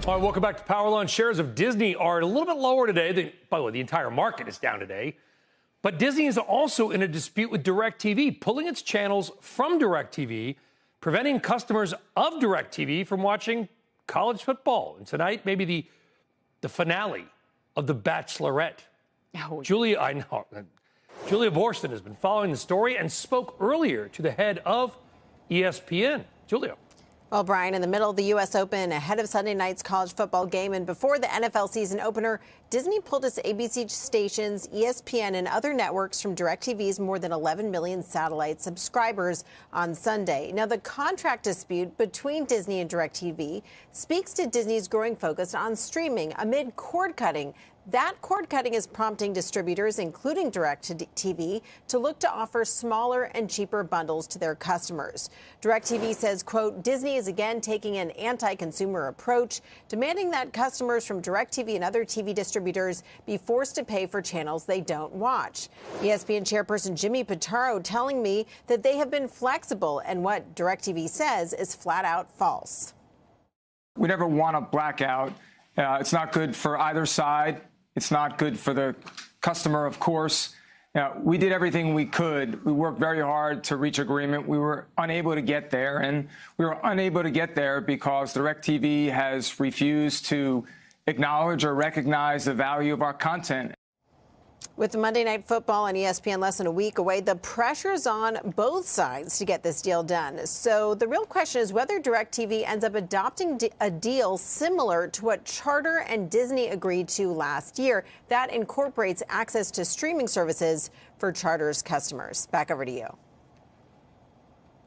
All right, welcome back to Power Lunch. Shares of Disney are a little bit lower today. By the way, the entire market is down today. But Disney is also in a dispute with DirecTV, pulling its channels from DirecTV, preventing customers of DirecTV from watching college football. And tonight, maybe the finale of The Bachelorette. Oh. Julia Boorstin has been following the story and spoke earlier to the head of ESPN. Julia. Well, Brian, in the middle of the U.S. Open, ahead of Sunday night's college football game and before the NFL season opener, Disney pulled its ABC stations, ESPN, and other networks from DirecTV's more than 11 million satellite subscribers on Sunday. Now, the contract dispute between Disney and DirecTV speaks to Disney's growing focus on streaming amid cord cutting. That cord cutting is prompting distributors, including DirecTV, to look to offer smaller and cheaper bundles to their customers. DirecTV says, quote, Disney is again taking an anti-consumer approach, demanding that customers from DirecTV and other TV distributors be forced to pay for channels they don't watch. ESPN chairperson Jimmy Pitaro telling me that they have been flexible, and what DirecTV says is flat out false. We never want a blackout. It's not good for either side. It's not good for the customer, of course. We did everything we could. We worked very hard to reach agreement. We were unable to get there, and we were unable to get there because DirecTV has refused to acknowledge or recognize the value of our content. With Monday Night Football on ESPN less than a week away, the pressure's on both sides to get this deal done. So the real question is whether DirecTV ends up adopting a deal similar to what Charter and Disney agreed to last year that incorporates access to streaming services for Charter's customers. Back over to you.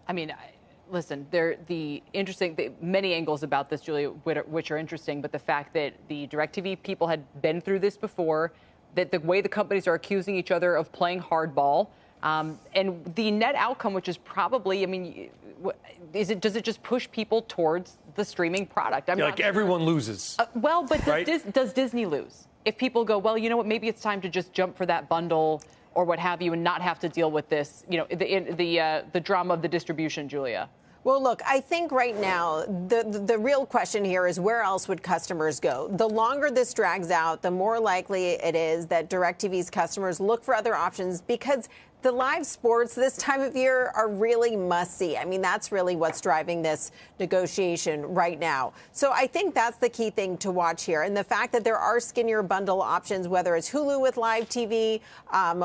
I mean, listen, many angles about this, Julia, which are interesting, but the fact that the DirecTV people had been through this before, that the way the companies are accusing each other of playing hardball, and the net outcome, which is probably, I mean, does it just push people towards the streaming product? Like everyone loses. But right? Does Disney lose? If people go, well, you know what, maybe it's time to just jump for that bundle or what have you and not have to deal with this, the drama of the distribution, Julia? Well, look, I think right now the real question here is where else would customers go? The longer this drags out, the more likely it is that DirecTV's customers look for other options because the live sports this time of year are really must-see. I mean, that's really what's driving this negotiation right now. So I think that's the key thing to watch here. And the fact that there are skinnier bundle options, whether it's Hulu with live TV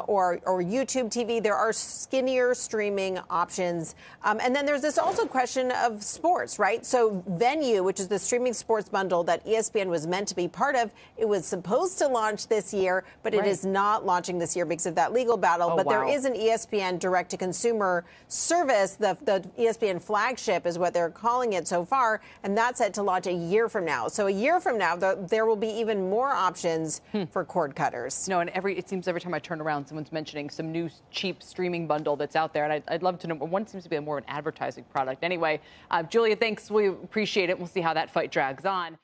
or YouTube TV, there are skinnier streaming options. And then there's this also question of sports, right? So Venue, which is the streaming sports bundle that ESPN was meant to be part of, it was supposed to launch this year, but it is not launching this year because of that legal battle. But there is an ESPN direct-to-consumer service. The ESPN flagship is what they're calling it so far, and that's set to launch a year from now. So a year from now, there will be even more options for cord cutters. No, and it seems every time I turn around, someone's mentioning some new cheap streaming bundle that's out there, and I'd love to know. One seems to be more of an advertising product. Anyway, Julia, thanks. We appreciate it. We'll see how that fight drags on.